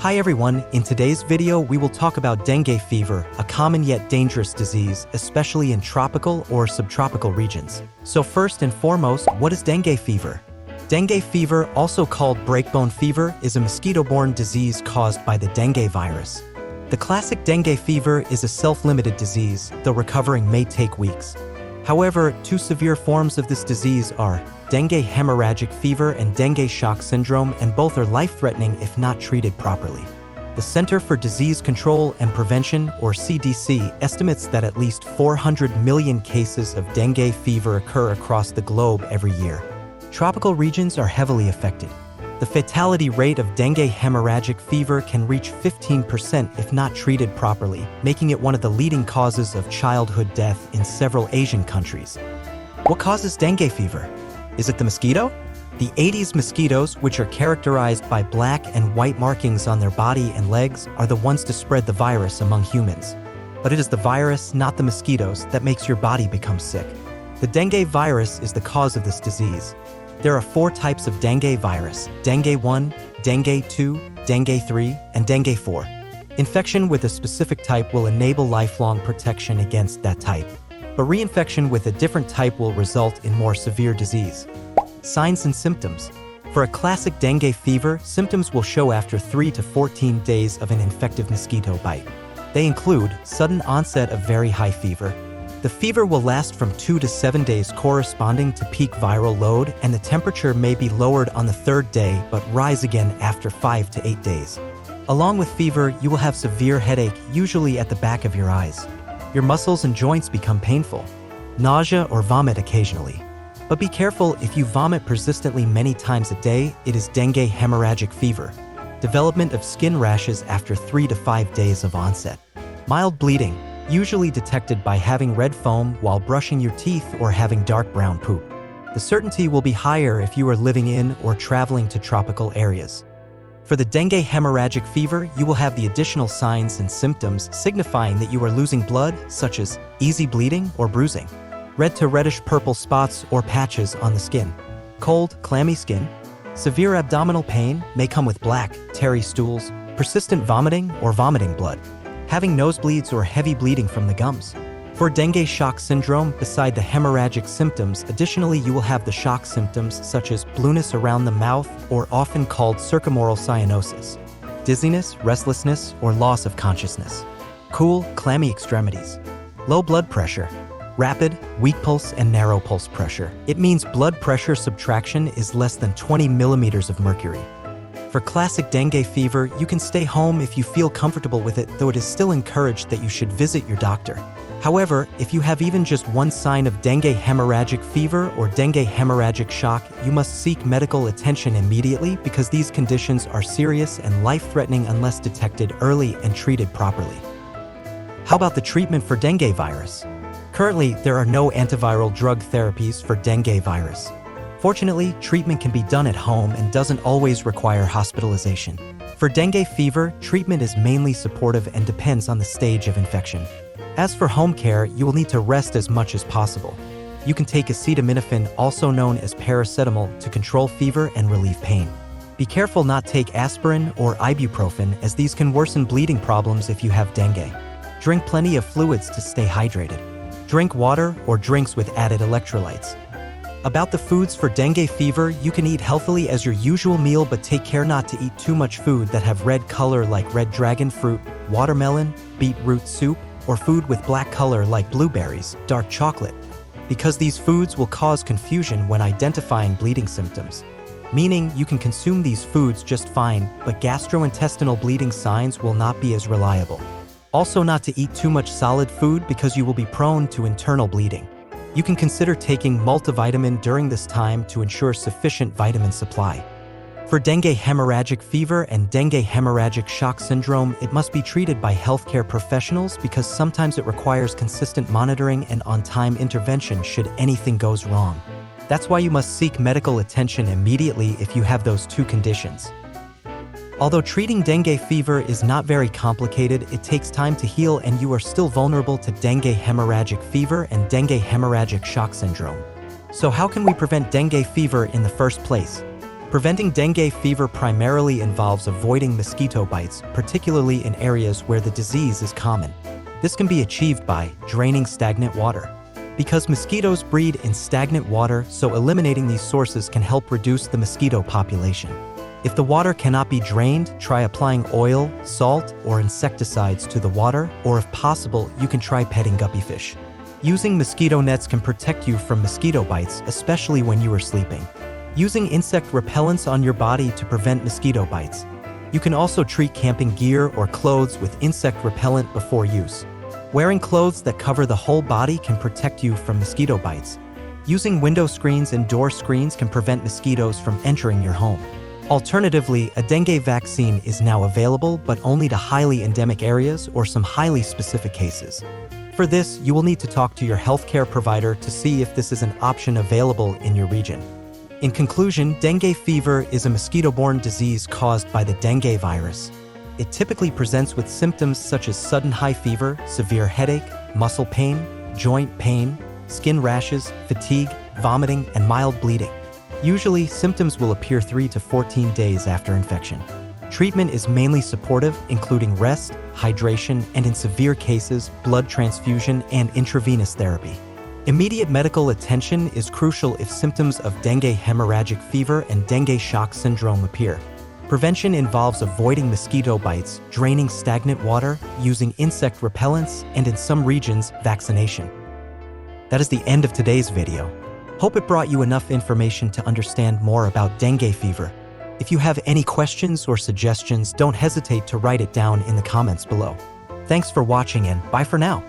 Hi everyone, in today's video we will talk about dengue fever, a common yet dangerous disease, especially in tropical or subtropical regions. So first and foremost, what is dengue fever? Dengue fever, also called breakbone fever, is a mosquito-borne disease caused by the dengue virus. The classic dengue fever is a self-limited disease, though recovering may take weeks. However, two severe forms of this disease are dengue hemorrhagic fever and dengue shock syndrome, and both are life-threatening if not treated properly. The Center for Disease Control and Prevention, or CDC, estimates that at least 400 million cases of dengue fever occur across the globe every year. Tropical regions are heavily affected. The fatality rate of dengue hemorrhagic fever can reach 15% if not treated properly, making it one of the leading causes of childhood death in several Asian countries. What causes dengue fever? Is it the mosquito? The Aedes mosquitoes, which are characterized by black and white markings on their body and legs, are the ones to spread the virus among humans. But it is the virus, not the mosquitoes, that makes your body become sick. The dengue virus is the cause of this disease. There are 4 types of dengue virus: dengue 1, dengue 2, dengue 3, and dengue 4. Infection with a specific type will enable lifelong protection against that type, but reinfection with a different type will result in more severe disease. Signs and symptoms. For a classic dengue fever, symptoms will show after 3 to 14 days of an infective mosquito bite. They include sudden onset of very high fever. The fever will last from 2 to 7 days corresponding to peak viral load, and the temperature may be lowered on the 3rd day but rise again after 5 to 8 days. Along with fever, you will have severe headache, usually at the back of your eyes. Your muscles and joints become painful. Nausea or vomit occasionally. But be careful, if you vomit persistently many times a day, it is dengue hemorrhagic fever. Development of skin rashes after 3 to 5 days of onset. Mild bleeding, usually detected by having red foam while brushing your teeth or having dark brown poop. The certainty will be higher if you are living in or traveling to tropical areas. For the dengue hemorrhagic fever, you will have the additional signs and symptoms signifying that you are losing blood, such as easy bleeding or bruising, red to reddish purple spots or patches on the skin, cold, clammy skin, severe abdominal pain may come with black, tarry stools, persistent vomiting or vomiting blood, having nosebleeds or heavy bleeding from the gums. For dengue shock syndrome, beside the hemorrhagic symptoms, additionally you will have the shock symptoms such as blueness around the mouth, or often called circumaural cyanosis, dizziness, restlessness, or loss of consciousness, cool, clammy extremities, low blood pressure, rapid, weak pulse, and narrow pulse pressure. It means blood pressure subtraction is less than 20 millimeters of mercury. For classic dengue fever, you can stay home if you feel comfortable with it, though it is still encouraged that you should visit your doctor. However, if you have even just one sign of dengue hemorrhagic fever or dengue hemorrhagic shock, you must seek medical attention immediately because these conditions are serious and life-threatening unless detected early and treated properly. How about the treatment for dengue virus? Currently, there are no antiviral drug therapies for dengue virus. Fortunately, treatment can be done at home and doesn't always require hospitalization. For dengue fever, treatment is mainly supportive and depends on the stage of infection. As for home care, you will need to rest as much as possible. You can take acetaminophen, also known as paracetamol, to control fever and relieve pain. Be careful not to take aspirin or ibuprofen, as these can worsen bleeding problems if you have dengue. Drink plenty of fluids to stay hydrated. Drink water or drinks with added electrolytes. About the foods for dengue fever, you can eat healthily as your usual meal, but take care not to eat too much food that have red color like red dragon fruit, watermelon, beetroot soup, or food with black color like blueberries, dark chocolate, because these foods will cause confusion when identifying bleeding symptoms. Meaning, you can consume these foods just fine, but gastrointestinal bleeding signs will not be as reliable. Also, not to eat too much solid food because you will be prone to internal bleeding. You can consider taking multivitamin during this time to ensure sufficient vitamin supply. For dengue hemorrhagic fever and dengue hemorrhagic shock syndrome, it must be treated by healthcare professionals because sometimes it requires consistent monitoring and on-time intervention should anything goes wrong. That's why you must seek medical attention immediately if you have those two conditions. Although treating dengue fever is not very complicated, it takes time to heal and you are still vulnerable to dengue hemorrhagic fever and dengue hemorrhagic shock syndrome. So how can we prevent dengue fever in the first place? Preventing dengue fever primarily involves avoiding mosquito bites, particularly in areas where the disease is common. This can be achieved by draining stagnant water. Because mosquitoes breed in stagnant water, so eliminating these sources can help reduce the mosquito population. If the water cannot be drained, try applying oil, salt, or insecticides to the water, or if possible, you can try petting guppyfish. Using mosquito nets can protect you from mosquito bites, especially when you are sleeping. Using insect repellents on your body to prevent mosquito bites. You can also treat camping gear or clothes with insect repellent before use. Wearing clothes that cover the whole body can protect you from mosquito bites. Using window screens and door screens can prevent mosquitoes from entering your home. Alternatively, a dengue vaccine is now available, but only to highly endemic areas or some highly specific cases. For this, you will need to talk to your healthcare provider to see if this is an option available in your region. In conclusion, dengue fever is a mosquito-borne disease caused by the dengue virus. It typically presents with symptoms such as sudden high fever, severe headache, muscle pain, joint pain, skin rashes, fatigue, vomiting, and mild bleeding. Usually, symptoms will appear 3 to 14 days after infection. Treatment is mainly supportive, including rest, hydration, and in severe cases, blood transfusion and intravenous therapy. Immediate medical attention is crucial if symptoms of dengue hemorrhagic fever and dengue shock syndrome appear. Prevention involves avoiding mosquito bites, draining stagnant water, using insect repellents, and in some regions, vaccination. That is the end of today's video. Hope it brought you enough information to understand more about dengue fever. If you have any questions or suggestions, don't hesitate to write it down in the comments below. Thanks for watching and bye for now.